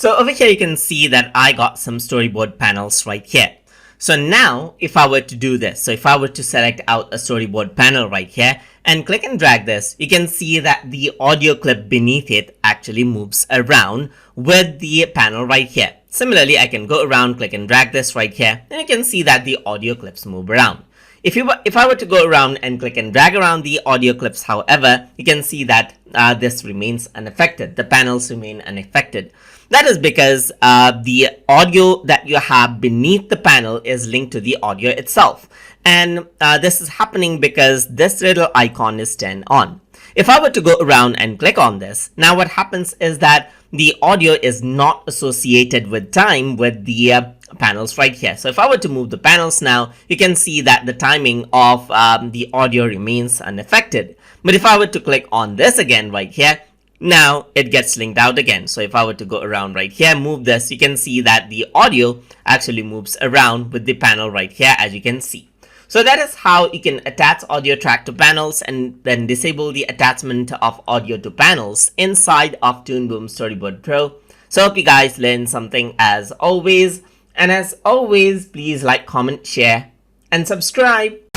So over here you can see that I got some storyboard panels right here. So now if I were to do this, so if I were to select out a storyboard panel right here and click and drag this, you can see that the audio clip beneath it actually moves around with the panel right here. Similarly, I can go around, click and drag this right here, and you can see that the audio clips move around. If I were to go around and click and drag around the audio clips, however, you can see that this remains unaffected. The panels remain unaffected. That is because the audio that you have beneath the panel is linked to the audio itself. And this is happening because this little icon is turned on. If I were to go around and click on this, now what happens is that the audio is not associated with time with the panels right here. So if I were to move the panels now, you can see that the timing of the audio remains unaffected. But if I were to click on this again right here, now it gets linked out again. So if I were to go around right here, move this, you can see that the audio actually moves around with the panel right here, as you can see. So that is how you can attach audio track to panels and then disable the attachment of audio to panels inside of Toon Boom Storyboard Pro. So I hope you guys learned something as always. And as always, please like, comment, share, and subscribe.